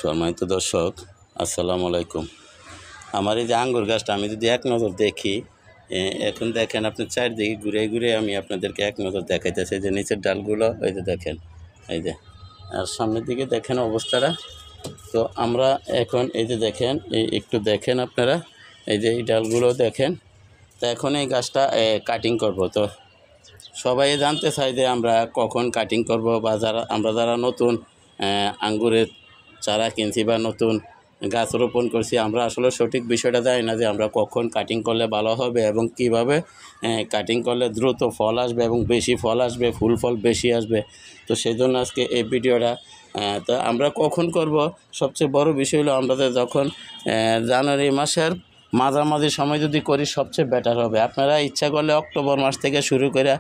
সম্মানিত দর্শক, আসসালামু আলাইকুম। আমার এই যে আঙ্গুর গাছটা আমি যদি এক নজর দেখি, এখন দেখেন আপনি চারদিকে ঘুরে ঘুরে আমি আপনাদেরকে এক নজর দেখাইতেছি। যে নিচের ডালগুলো এই যে দেখেন, এই যে আর সামনের দিকে দেখেন অবস্থাটা। তো আমরা এখন এই যে দেখেন, একটু দেখেন আপনারা, এই যে এই ডালগুলো দেখেন। তো এখন এই গাছটা কাটিং করব। তো সবাই জানতে চাই যে আমরা কখন কাটিং করব, বা যারা নতুন আঙ্গুরের চারা কিনছি বা নতুন গাছ রোপণ করছি, আমরা আসলে সঠিক বিষয়টা জানি না যে আমরা কখন কাটিং করলে ভালো হবে এবং কিভাবে কাটিং করলে দ্রুত ফল আসবে এবং বেশি ফল আসবে, ফুল ফল বেশি আসবে। তো সেই জন্য আজকে এই ভিডিওটা। তো আমরা কখন করব, সবচেয়ে বড় বিষয় হলো আমাদের যখন জানুয়ারি মাসের মাঝামাঝি সময় যদি করি সবচেয়ে বেটার হবে। আপনারা ইচ্ছা করলে অক্টোবর মাস থেকে শুরু করে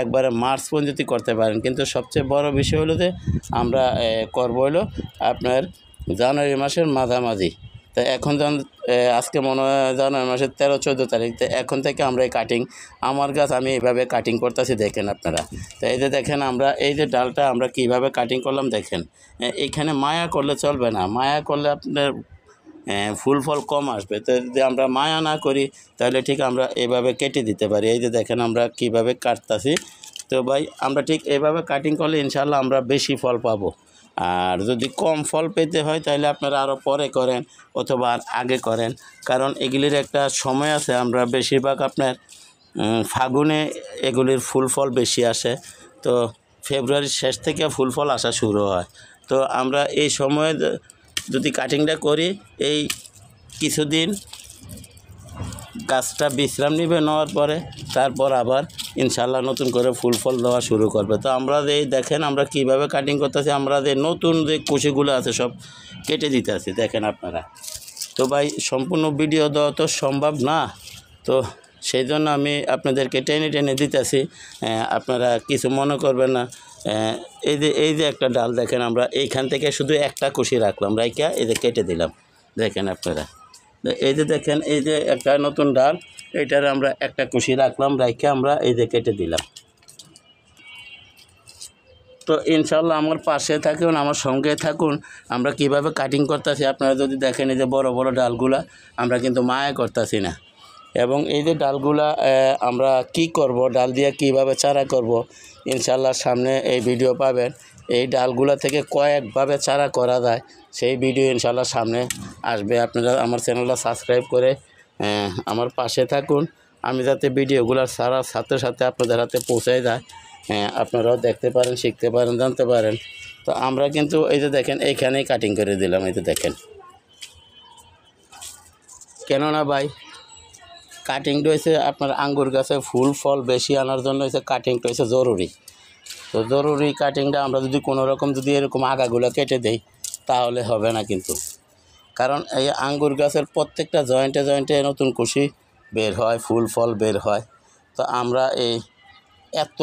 একবারে মার্চ পর্যন্ত করতে পারেন, কিন্তু সবচেয়ে বড় বিষয় হলো যে আমরা করব হলো আপনার জানুয়ারি মাসের মাঝামাঝি। তো এখন যখন আজকে মনে হয় জানুয়ারি মাসের 13-14 তারিখ, তো এখন থেকে আমরা এই কাটিং, আমার গাছ আমি এইভাবে কাটিং করতেছি দেখেন আপনারা। তো এই যে দেখেন আমরা এই যে ডালটা আমরা কীভাবে কাটিং করলাম দেখেন। এইখানে মায়া করলে চলবে না, মায়া করলে আপনার ফুল ফল কম আসবে। তো যদি আমরা মায়া না করি তাহলে ঠিক আমরা এভাবে কেটে দিতে পারি। এই যে দেখেন আমরা কিভাবে কাটতাছি। তো ভাই আমরা ঠিক এইভাবে কাটিং করলে ইনশাল্লাহ আমরা বেশি ফল পাবো। আর যদি কম ফল পেতে হয় তাহলে আপনারা আরও পরে করেন অথবা আগে করেন, কারণ এগুলির একটা সময় আছে। আমরা বেশিরভাগ আপনার ফাগুনে এগুলির ফুল ফল বেশি আসে। তো ফেব্রুয়ারির শেষ থেকে ফুল ফল আসা শুরু হয়। তো আমরা এই সময়ে যদি কাটিংটা করি, এই কিছুদিন গাছটা বিশ্রাম নেবে, নেওয়ার পরে তারপর আবার ইনশাল্লাহ নতুন করে ফুল ফল দেওয়া শুরু করবে। তো আমরা এই দেখেন আমরা কিভাবে কাটিং করতেছি। আমরা যে নতুন যে কুশিগুলো আছে সব কেটে দিতে আছি দেখেন আপনারা। তো ভাই সম্পূর্ণ ভিডিও দেওয়া তো সম্ভব না, তো সেই জন্য আমি আপনাদেরকে টেনে টেনে দিতেছি, আপনারা কিছু মনে করবেন না। এই যে একটা ডাল দেখেন, আমরা এইখান থেকে শুধু একটা কুশি রাখলাম, রাইকা এই যে কেটে দিলাম দেখেন আপনারা। এই যে দেখেন এই যে একটা নতুন ডাল, এইটার আমরা একটা কুশি রাখলাম, রাইকা আমরা এই যে কেটে দিলাম। তো ইনশাল্লাহ আমার পাশে থাকুন, আমার সঙ্গে থাকুন, আমরা কিভাবে কাটিং করতেছি আপনারা যদি দেখেন। এই যে বড় বড় ডালগুলা আমরা কিন্তু মায়া করতেছি না। এবং এই যে ডালগুলা আমরা কি করব, ডাল দিয়ে কিভাবে চারা করব, ইনশাল্লাহ সামনে এই ভিডিও পাবেন। এই ডালগুলা থেকে কয়েকভাবে চারা করা যায় সেই ভিডিও ইনশাল্লাহ সামনে আসবে। আপনারা আমার চ্যানেলটা সাবস্ক্রাইব করে আমার পাশে থাকুন, আমি যাতে ভিডিওগুলো সারার সাথে সাথে আপনাদের হাতে পৌঁছে যায়, আপনারাও দেখতে পারেন, শিখতে পারেন, জানতে পারেন। তো আমরা কিন্তু এই যে দেখেন এইখানেই কাটিং করে দিলাম। এই যে দেখেন, কেননা ভাই কাটিংটা হয়েছে আপনার আঙ্গুর গাছে ফুল ফল বেশি আনার জন্য হয়েছে কাটিংটা হয়েছে জরুরি। তো জরুরি কাটিংটা আমরা যদি কোনো রকম যদি এরকম আগাগুলো কেটে দেই তাহলে হবে না কিন্তু, কারণ এই আঙ্গুর গাছের প্রত্যেকটা জয়েন্টে জয়েন্টে নতুন কুশি বের হয়, ফুল ফল বের হয়। তো আমরা এই এত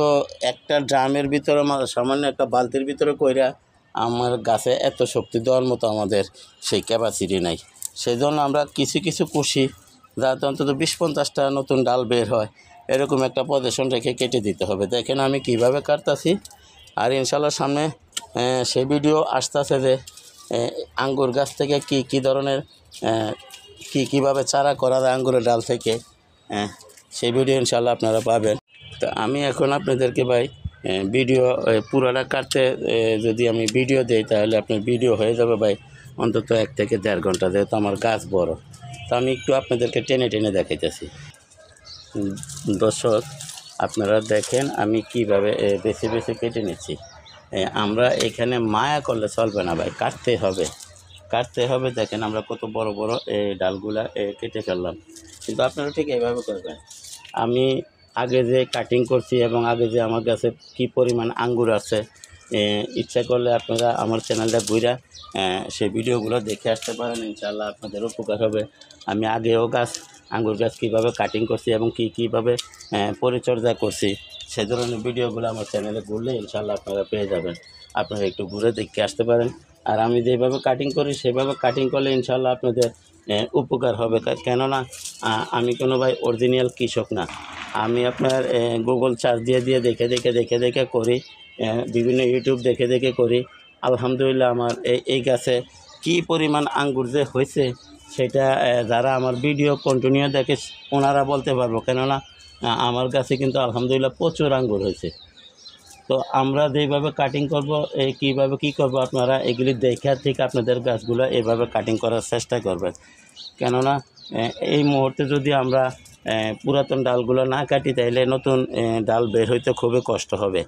একটা ড্রামের ভিতরে সামান্য একটা বালতির ভিতরে কইরা আমার গাছে এত শক্তি দেওয়ার মতো আমাদের সেই ক্যাপাসিটি নাই। সেই জন্য আমরা কিছু কিছু কুশি যাতে অন্তত 20-50টা নতুন ডাল বের হয় এরকম একটা পজিশন রেখে কেটে দিতে হবে। দেখেন আমি কিভাবে কাটতাছি, আর ইনশাল্লাহ সামনে সেই ভিডিও আসতেছে যে আঙ্গুর গাছ থেকে কি ধরনের কীভাবে চারা করা যায় আঙ্গুরের ডাল থেকে, সেই ভিডিও ইনশাল্লাহ আপনারা পাবেন। তো আমি এখন আপনাদেরকে ভাই ভিডিও পুরোটা কাটতে যদি আমি ভিডিও দিই তাহলে আপনার ভিডিও হয়ে যাবে ভাই অন্তত 1 থেকে 1.5 ঘন্টা, যেহেতু আমার গাছ বড়। তো আমি একটু আপনাদেরকে টেনে টেনে দেখাইতেছি। দর্শক আপনারা দেখেন আমি কিভাবে বেছে বেছে কেটে নিচ্ছি। আমরা এখানে মায়া করলে চলবে না ভাই, কাটতে হবে। দেখেন আমরা কত বড় বড় এই ডালগুলা কেটে ফেললাম, কিন্তু আপনারা ঠিক এইভাবে করবেন। আমি আগে যে কাটিং করছি এবং আগে যে আমার কাছে কী পরিমাণ আঙ্গুর আছে, ইচ্ছা করলে আপনারা আমার চ্যানেলটা ঘুরে সেই ভিডিওগুলো দেখে আসতে পারেন, ইনশাআল্লাহ আপনাদের উপকার হবে। আমি আগেও আঙ্গুর গাছ কীভাবে কাটিং করছি এবং কীভাবে পরিচর্যা করছি সেই ধরনের ভিডিওগুলো আমার চ্যানেলে ঘুরলে ইনশাআল্লাহ আপনারা পেয়ে যাবেন। আপনারা একটু ঘুরে দেখে আসতে পারেন। আর আমি যেভাবে কাটিং করি সেভাবে কাটিং করলে ইনশাআল্লাহ আপনাদের উপকার হবে। কেননা আমি কোনো ভাই অরিজিনাল কৃষক না, আমি আপনার গুগল সার্চ দিয়ে দেখে করি, বিভিন্ন ইউটিউব দেখে করি। আলহামদুলিল্লাহ আমার এই গাছে কী পরিমাণ আঙ্গুর যে হয়েছে সেটা যারা আমার ভিডিও কন্টিনিউ দেখে ওনারা বলতে পারবো, কেননা আমার কাছে কিন্তু আলহামদুলিল্লাহ প্রচুর আঙ্গুর হয়েছে। তো আমরা যেইভাবে কাটিং করব, কীভাবে কী করব, আপনারা এগুলি দেখে ঠিক আপনাদের গাছগুলো এইভাবে কাটিং করার চেষ্টা করবেন। কেননা এই মুহূর্তে যদি আমরা পুরাতন ডালগুলো না কাটি তাইলে নতুন ডাল বের হইতে খুবই কষ্ট হবে।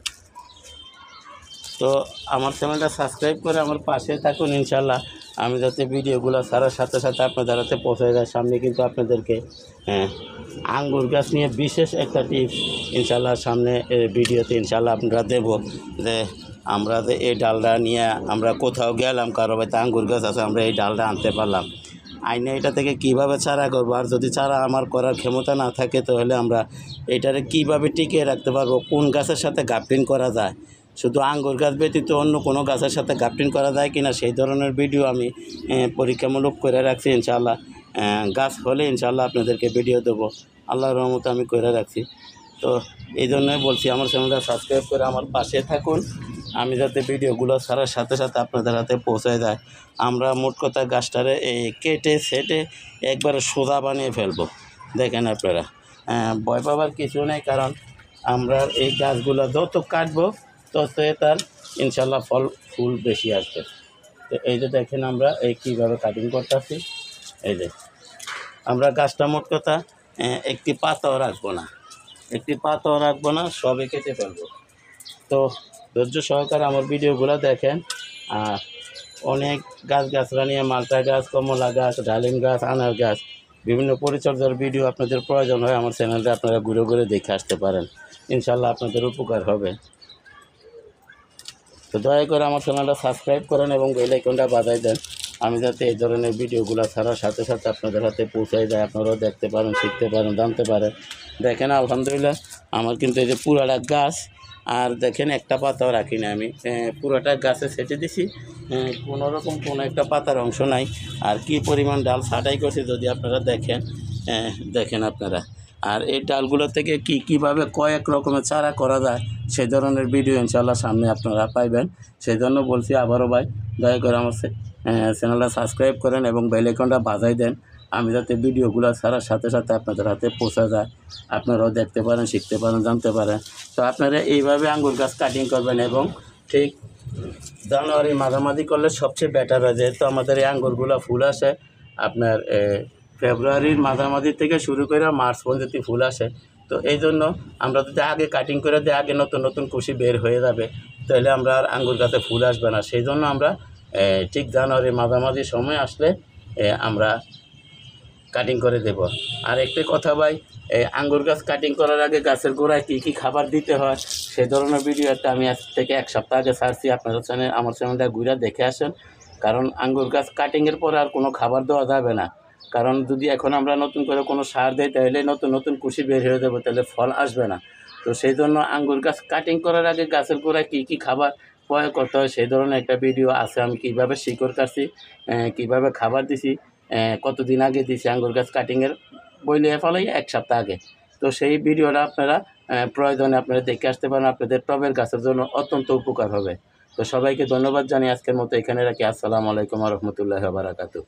তো আমার চ্যানেলটা সাবস্ক্রাইব করে আমার পাশে থাকুন ইনশাল্লাহ। আমি যাতে ভিডিওগুলো ছাড়ার সাথে সাথে আপনাদের হাতে পৌঁছে যায়। সামনে কিন্তু আপনাদেরকে আঙ্গুর গাছ নিয়ে বিশেষ একটা টিপস ইনশাল্লাহ সামনে ভিডিওতে ইনশাল্লাহ আপনারা দেব, যে আমরা যে এই ডালটা নিয়ে আমরা কোথাও গেলাম, কারো বাড়িতে আঙ্গুর গাছ আছে, আমরা এই ডালটা আনতে পারলাম, আইনে এটা থেকে কিভাবে চারা করবো, আর যদি চারা আমার করার ক্ষমতা না থাকে তাহলে আমরা এটারে কিভাবে টিকিয়ে রাখতে পারবো, কোন গাছের সাথে গ্রাফটিং করা যায়, শুধু আঙ্গুর গাছ ব্যতীত অন্য কোনো গাছের সাথে গ্রাফটিং করা যায় কিনা, সেই ধরনের ভিডিও আমি পরীক্ষামূলক করে রাখছি ইনশাআল্লাহ। গাছ হলে ইনশাআল্লাহ আপনাদেরকে ভিডিও দেবো, আল্লাহর রহমতে আমি করে রাখছি। তো এই জন্যই বলছি আমার চ্যানেলটা সাবস্ক্রাইব করে আমার পাশে থাকুন, আমি যাতে ভিডিওগুলো ছাড়ার সাথে সাথে আপনাদের হাতে পৌঁছে যায়। আমরা মোট কথা গাছটারে কেটে সেটে একবারে সোজা বানিয়ে ফেলবো। দেখেন আপনারা, ভয় পাবার কিছু নেই, কারণ আমরা এই গাছগুলো যত কাটবো তত তার ইনশাল্লাহ ফল ফুল বেশি আসবে। তো এই যে দেখেন আমরা কীভাবে কাটিং করতেছি, এই যে আমরা গাছটা মোট কথা একটি পাতাও রাখবো না, সবে কেটে ফেলবো। তো ধৈর্য সহকারে আমার ভিডিওগুলো দেখেন। আর অনেক গাছগাছরা নিয়ে, মালটা গাছ, কমলা গাছ, ডালিম গাছ, আনার গাছ, বিভিন্ন পরিচর্যার ভিডিও আপনাদের প্রয়োজন হয়, আমার চ্যানেলটা আপনারা ঘুরে ঘুরে দেখে আসতে পারেন, ইনশাল্লাহ আপনাদের উপকার হবে। তো দয়া করে আমার চ্যানেলটা সাবস্ক্রাইব করেন এবং বেল আইকনটা বাজায় দেন, আমি যাতে এই ধরনের ভিডিওগুলো ছাড়ার সাথে সাথে আপনাদের হাতে পৌঁছায় যায়, আপনারাও দেখতে পারেন, শিখতে পারেন, জানতে পারেন। দেখেন আলহামদুলিল্লাহ আমার কিন্তু এই যে পুরাটা গাছ, আর দেখেন একটা পাতাও রাখি না, আমি পুরোটা গাছে সেটে দিছি, কোনোরকম কোনো একটা পাতার অংশ নাই। আর কি পরিমাণ ডাল ছাঁটাই করছি যদি আপনারা দেখেন আপনারা। আর এই ডালগুলো থেকে কীভাবে কয়েক রকমের চারা করা যায় সেই ধরনের ভিডিও ইনশাল্লাহ সামনে আপনারা পাইবেন। সেই জন্য বলছি আবারও ভাই, দয়া করে আমার চ্যানেলটা সাবস্ক্রাইব করেন এবং বেল আইকনটা বাজাই দেন, আমি যাতে ভিডিওগুলো ছাড়ার সাথে সাথে আপনাদের হাতে পৌঁছে যায়, আপনারাও দেখতে পারেন, শিখতে পারেন, জানতে পারেন। তো আপনারা এইভাবে আঙ্গুর গাছ কাটিং করবেন এবং ঠিক জানুয়ারি মাঝামাঝি করলে সবচেয়ে বেটার হয়, যেহেতু আমাদের এই আঙ্গুরগুলো ফুল আসে আপনার ফেব্রুয়ারির মাঝামাঝি থেকে শুরু করে মার্চ পর্যন্ত ফুল আসে। তো এই জন্য আমরা যদি আগে কাটিং করে দিই, আগে নতুন নতুন কুশি বের হয়ে যাবে, তাহলে আমরা আর আঙ্গুর গাছে ফুল আসবে না। সেই জন্য আমরা ঠিক জানুয়ারি মাঝামাঝি সময় আসলে আমরা কাটিং করে দেব। আর একটা কথা ভাই, আঙ্গুর গাছ কাটিং করার আগে গাছের গোড়ায় কী খাবার দিতে হয় সেই ধরনের ভিডিও একটা আমি আজ থেকে 1 সপ্তাহ আগে ছাড়ছি, আপনারা আমার চ্যানেলটা ঘুরে দেখে আসেন। কারণ আঙ্গুর গাছ কাটিংয়ের পরে আর কোনো খাবার দেওয়া যাবে না, কারণ যদি এখন আমরা নতুন করে কোনো সার দিই তাহলে নতুন নতুন কুশি বের হয়ে যাবে, তাহলে ফল আসবে না। তো সেই জন্য আঙ্গুর গাছ কাটিং করার আগে গাছের গোড়ায় কী খাবার প্রয়োগ করতে হয় সেই ধরনের একটা ভিডিও আছে, আমি কীভাবে শিকড় কাটছি, কীভাবে খাবার দিছি, কতদিন আগে দিছি আঙ্গুর গাছ কাটিংয়ের বইলে ফলাই 1 সপ্তাহ আগে। তো সেই ভিডিওটা আপনারা প্রয়োজনে আপনারা দেখে আসতে পারেন, আপনাদের টবের গাছের জন্য অত্যন্ত উপকার হবে। তো সবাইকে ধন্যবাদ জানিয়ে আজকের মতো এখানে রাখি। আসসালামু আলাইকুম ওয়া রাহমাতুল্লাহি ওয়া বারাকাতুহু।